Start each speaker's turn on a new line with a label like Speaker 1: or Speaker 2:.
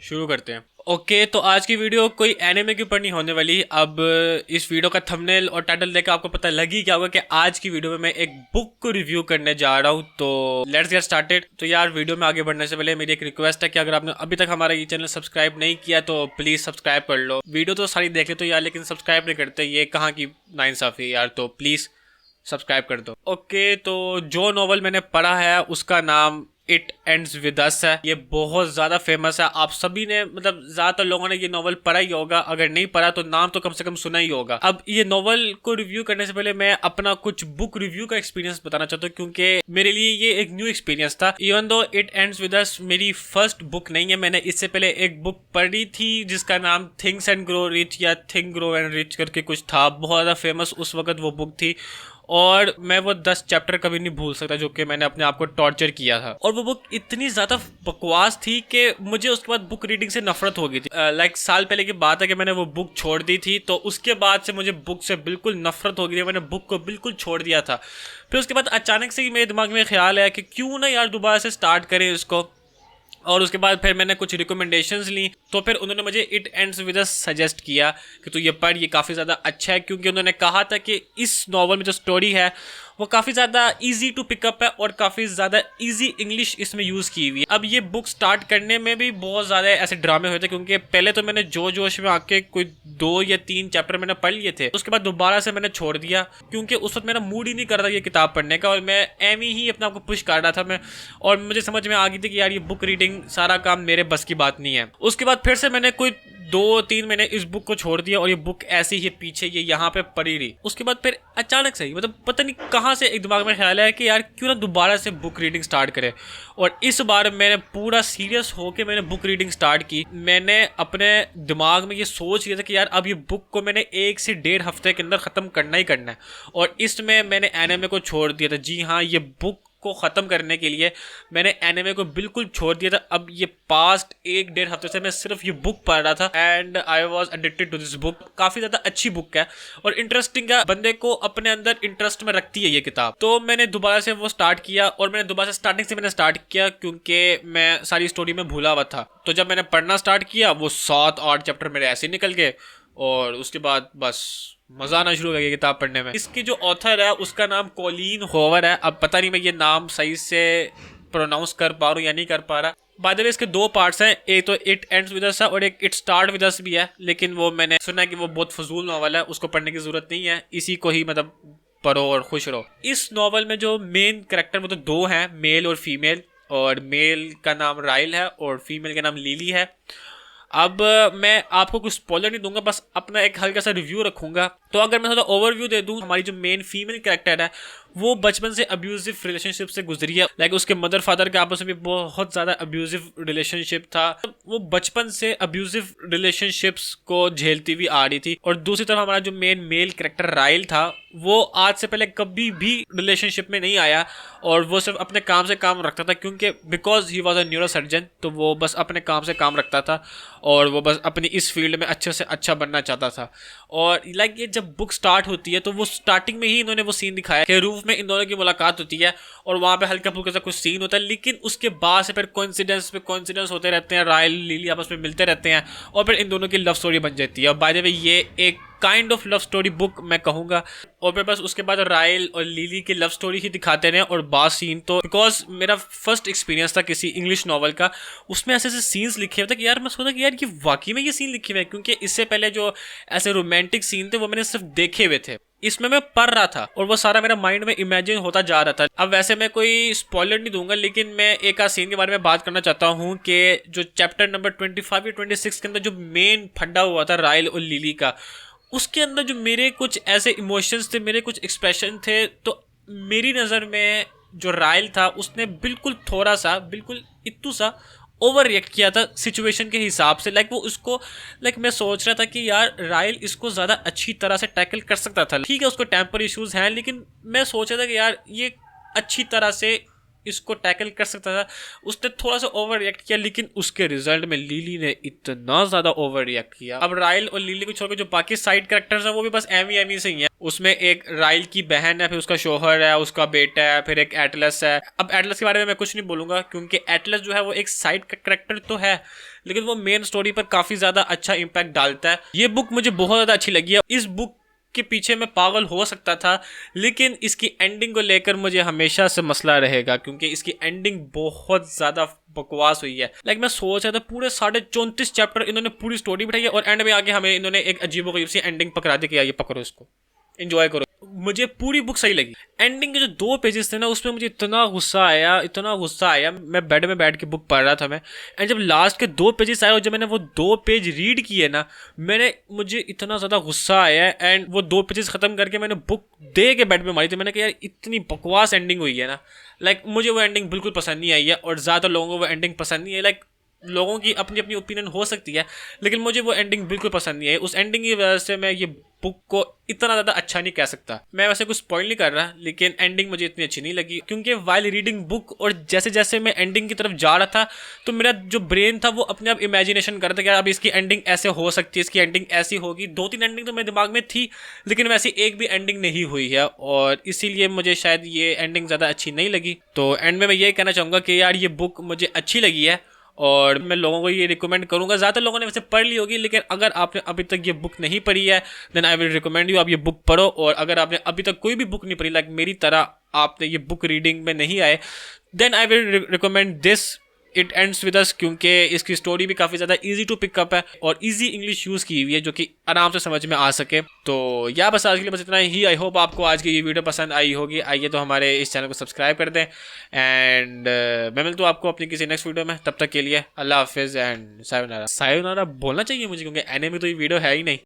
Speaker 1: शुरू करते हैं। ओके, तो आज की वीडियो कोई एनिमे के ऊपर नहीं होने वाली। अब इस वीडियो का थंबनेल और टाइटल देखकर आपको पता लग ही क्या होगा कि आज की वीडियो में मैं एक बुक को रिव्यू करने जा रहा हूँ। तो लेट्स गेट स्टार्टेड। तो यार, वीडियो में आगे बढ़ने से पहले मेरी एक रिक्वेस्ट है कि अगर आपने अभी तक हमारा ये चैनल सब्सक्राइब नहीं किया तो प्लीज सब्सक्राइब कर लो। वीडियो तो सारी देख लेते हो यार, लेकिन सब्सक्राइब नहीं करते, ये कहाँ की नाइंसाफी है यार। तो प्लीज सब्सक्राइब कर दो। ओके, तो जो नॉवल मैंने पढ़ा है उसका नाम इट एंड्स विद अस है। ये बहुत ज़्यादा फेमस है, आप सभी ने मतलब ज़्यादातर लोगों ने ये नॉवल पढ़ा ही होगा। अगर नहीं पढ़ा तो नाम तो कम से कम सुना ही होगा। अब ये नॉवल को रिव्यू करने से पहले मैं अपना कुछ बुक रिव्यू का एक्सपीरियंस बताना चाहता हूँ, क्योंकि मेरे लिए ये एक न्यू एक्सपीरियंस था। Even though it ends with अस मेरी फर्स्ट बुक नहीं है, मैंने इससे पहले एक बुक पढ़ी थी जिसका नाम थिंक्स एंड ग्रो रिच या थिंक ग्रो एंड रिच करके कुछ था। बहुत ज़्यादा फेमस उस वक्त वो बुक थी और मैं वो 10 चैप्टर कभी नहीं भूल सकता जो कि मैंने अपने आप को टॉर्चर किया था। और वो बुक इतनी ज़्यादा बकवास थी कि मुझे उसके बाद बुक रीडिंग से नफरत हो गई थी। लाइक साल पहले की बात है कि मैंने वो बुक छोड़ दी थी, तो उसके बाद से मुझे बुक से बिल्कुल नफरत हो गई थी। मैंने बुक को बिल्कुल छोड़ दिया था। फिर उसके बाद अचानक से ही मेरे दिमाग में ख्याल आया कि क्यों ना यार दोबारा से स्टार्ट करें इसको। और उसके बाद फिर मैंने कुछ रिकमेंडेशंस ली, तो फिर उन्होंने मुझे it ends with us suggest किया कि तू ये पढ़, ये काफ़ी ज़्यादा अच्छा है। क्योंकि उन्होंने कहा था कि इस नॉवल में जो स्टोरी है वो काफ़ी ज़्यादा इजी टू पिकअप है और काफ़ी ज़्यादा इजी इंग्लिश इसमें यूज़ की हुई है। अब ये बुक स्टार्ट करने में भी बहुत ज़्यादा ऐसे ड्रामे हुए थे, क्योंकि पहले तो मैंने जोश में आके कोई 2 या 3 चैप्टर मैंने पढ़ लिए थे। उसके बाद दोबारा से मैंने छोड़ दिया, क्योंकि उस वक्त मेरा मूड ही नहीं कर रहा ये किताब पढ़ने का और मैं एम ही अपने आप को पुश कर रहा था मैं। और मुझे समझ में आ गई थी कि यार ये बुक रीडिंग सारा काम मेरे बस की बात नहीं है। उसके बाद फिर से मैंने कोई 2-3 महीने इस बुक को छोड़ दिया और ये बुक ऐसे ही पीछे ये यहाँ पे पड़ी रही। उसके बाद फिर अचानक से ही मतलब पता नहीं कहाँ से एक दिमाग में ख्याल आया कि यार क्यों ना दोबारा से बुक रीडिंग स्टार्ट करें। और इस बार मैंने पूरा सीरियस होकर मैंने बुक रीडिंग स्टार्ट की। मैंने अपने दिमाग में ये सोच लिया था कि यार अब ये बुक को मैंने 1 से 1.5 हफ्ते के अंदर ख़त्म करना ही करना है। और इसमें मैंने एनिमे को छोड़ दिया था। जी हाँ, ये बुक को ख़त्म करने के लिए मैंने एनिमे को बिल्कुल छोड़ दिया था। अब ये पास्ट 1-1.5 हफ्ते से मैं सिर्फ ये बुक पढ़ रहा था and I was addicted to this book. काफ़ी ज़्यादा अच्छी बुक है और इंटरेस्टिंग है, बंदे को अपने अंदर इंटरेस्ट में रखती है ये किताब। तो मैंने दोबारा से वो स्टार्ट किया और मैंने दोबारा से स्टार्टिंग से मैंने स्टार्ट किया, क्योंकि मैं सारी स्टोरी में भूला हुआ था। तो जब मैंने पढ़ना स्टार्ट किया वो 7-8 चैप्टर मेरे ऐसे निकल गए और उसके बाद बस मज़ा आना शुरू हो गया किताब पढ़ने में। इसकी जो ऑथर है उसका नाम कॉलिन हॉवर है। अब पता नहीं मैं ये नाम सही से प्रोनाउंस कर पा रहा हूँ या नहीं कर पा रहा। बाय द वे इसके 2 पार्ट्स हैं, एक तो इट एंड्स विद अस है और एक इट स्टार्ट विद अस भी है। लेकिन वो मैंने सुना है कि वो बहुत फजूल नॉवल है, उसको पढ़ने की ज़रूरत नहीं है, इसी को ही मतलब पढ़ो और खुश रहो। इस नॉवल में जो मेन करेक्टर वो तो 2 हैं, मेल और फीमेल। और मेल का नाम राइल है और फीमेल का नाम लिली है। अब मैं आपको कुछ स्पॉइलर नहीं दूंगा, बस अपना एक हल्का सा रिव्यू रखूंगा। तो अगर मैं थोड़ा ओवरव्यू दे दूं, हमारी जो मेन फीमेल कैरेक्टर है वो बचपन से अब्यूजिव रिलेशनशिप से गुजरी है। लाइक उसके मदर फादर के आपस में बहुत ज़्यादा अब्यूजिव रिलेशनशिप था। वो बचपन से अब्यूजिव रिलेशनशिप्स को झेलती हुई आ रही थी। और दूसरी तरफ हमारा जो मेन मेल कैरेक्टर राइल था वो आज से पहले कभी भी रिलेशनशिप में नहीं आया और वो सिर्फ अपने काम से काम रखता था, क्योंकि because he was a neuro surgeon. तो वो बस अपने काम से काम रखता था और वो बस अपनी इस फील्ड में अच्छे से अच्छा बनना चाहता था। और लाइक ये जब बुक स्टार्ट होती है तो वो स्टार्टिंग में ही इन्होंने वो सीन दिखाया कि रूफ में इन दोनों की मुलाकात होती है और वहाँ पे हल्का फुल्का सा कुछ सीन होता है। लेकिन उसके बाद से फिर कोइंसिडेंस पे कोइंसिडेंस होते रहते हैं, राइल लिली आपस में मिलते रहते हैं और फिर इन दोनों की लव स्टोरी बन जाती है। और बाय द वे ये एक kind of love story book मैं कहूँगा। और फिर बस उसके बाद राइल और लिली की लव स्टोरी ही दिखाते रहे और बात सीन तो बिकॉज मेरा फर्स्ट एक्सपीरियंस था किसी इंग्लिश नॉवल का, उसमें ऐसे ऐसे सीन्स लिखे हुए थे कि यार मैं सोचा कि यार ये वाकई में ये सीन लिखे हुए हैं, क्योंकि इससे पहले जो ऐसे रोमांटिक सीन थे वो मैंने सिर्फ देखे हुए थे। इसमें मैं पढ़ रहा था और वो सारा मेरा माइंड में इमेजिन होता जा रहा था। अब वैसे मैं कोई स्पॉइलर नहीं दूंगा, लेकिन मैं एक आध सीन के बारे में बात करना चाहता हूँ कि जो चैप्टर नंबर 25 या 26 के अंदर जो मेन फंडा हुआ था राइल और लिली का, उसके अंदर जो मेरे कुछ ऐसे इमोशंस थे, मेरे कुछ एक्सप्रेशन थे। तो मेरी नज़र में जो राइल था उसने बिल्कुल थोड़ा सा, बिल्कुल इतू सा ओवर रिएक्ट किया था सिचुएशन के हिसाब से। लाइक वो उसको लाइक मैं सोच रहा था कि यार राइल इसको ज़्यादा अच्छी तरह से टैकल कर सकता था। ठीक है उसको टेम्पर इश्यूज़ हैं, लेकिन मैं सोच रहा था कि यार ये अच्छी तरह से इसको टैकल कर सकता था। उसने थोड़ा सा ओवर रिएक्ट किया, लेकिन उसके रिजल्ट में लिली ने इतना ज़्यादा ओवर रिएक्ट किया। अब राइल और लिली को छोड़कर जो बाकी साइड कैरेक्टर्स हैं वो भी बस एमी से ही हैं। उसमें एक राइल की बहन है, फिर उसका शोहर है, उसका बेटा है, फिर एक एटलस है। अब एटलस के बारे में मैं कुछ नहीं बोलूँगा क्योंकि एटलस जो है वो एक साइड कैरेक्टर तो है, लेकिन वो मेन स्टोरी पर काफ़ी ज़्यादा अच्छा इम्पैक्ट डालता है। ये बुक मुझे बहुत ज़्यादा अच्छी लगी है। इस बुक के पीछे मैं पागल हो सकता था, लेकिन इसकी एंडिंग को लेकर मुझे हमेशा से मसला रहेगा क्योंकि इसकी एंडिंग बहुत ज़्यादा बकवास हुई है। मैं सोच रहा था पूरे 34.5 चैप्टर इन्होंने पूरी स्टोरी बिठाई है और एंड में आके हमें इन्होंने एक अजीबोगरीब सी एंडिंग पकड़ा दी कि ये पकड़ो, इसको एंजॉय करो। मुझे पूरी बुक सही लगी। एंडिंग के जो 2 पेजेस थे ना, उसमें मुझे इतना गुस्सा आया। मैं बेड में बैठ के बुक पढ़ रहा था मैं, एंड जब लास्ट के 2 पेजेस आए और जब मैंने वो 2 पेज रीड किए ना, मुझे इतना ज़्यादा गुस्सा आया। एंड वो 2 पेजेस ख़त्म करके मैंने बुक दे के बेड में मारी थी। मैंने कहा यार इतनी बकवास एंडिंग हुई है ना, मुझे वो एंडिंग बिल्कुल पसंद नहीं आई है और ज़्यादा लोगों को वो एंडिंग पसंद नहीं है। लोगों की अपनी अपनी ओपिनियन हो सकती है, लेकिन मुझे वो एंडिंग बिल्कुल पसंद नहीं है। उस एंडिंग की वजह से मैं ये बुक को इतना ज़्यादा अच्छा नहीं कह सकता। मैं वैसे कुछ स्पॉइल नहीं कर रहा, लेकिन एंडिंग मुझे इतनी अच्छी नहीं लगी क्योंकि वाइल रीडिंग बुक और जैसे जैसे मैं एंडिंग की तरफ जा रहा था तो मेरा जो ब्रेन था वो अपने आप इमेजिनेशन करता कि अब इसकी एंडिंग ऐसे हो सकती है, इसकी एंडिंग ऐसी होगी। 2-3 एंडिंग तो मेरे दिमाग में थी, लेकिन वैसी एक भी एंडिंग नहीं हुई है और इसीलिए मुझे शायद ये एंडिंग ज़्यादा अच्छी नहीं लगी। तो एंड में मैं ये कहना चाहूँगा कि यार ये बुक मुझे अच्छी लगी है और मैं लोगों को ये रिकमेंड करूंगा। ज़्यादा लोगों ने वैसे पढ़ ली होगी, लेकिन अगर आपने अभी तक ये बुक नहीं पढ़ी है then I will recommend you आप ये बुक पढ़ो। और अगर आपने अभी तक कोई भी बुक नहीं पढ़ी, मेरी तरह आपने ये बुक रीडिंग में नहीं आए, then I will recommend this it ends with us, क्योंकि इसकी स्टोरी भी काफ़ी ज़्यादा इजी टू पिकअप है और इजी इंग्लिश यूज़ की हुई है जो कि आराम से समझ में आ सके। तो या बस आज के लिए बस इतना ही। आई होप आपको आज की ये वीडियो पसंद आई होगी। आइए तो हमारे इस चैनल को सब्सक्राइब कर दें एंड मैं मिलता हूँ आपको अपनी किसी नेक्स्ट वीडियो में। तब तक के लिए अल्लाह हाफिज़ एंड सायोनारा। सायोनारा बोलना चाहिए मुझे क्योंकि एनिमे तो ये वीडियो है ही नहीं।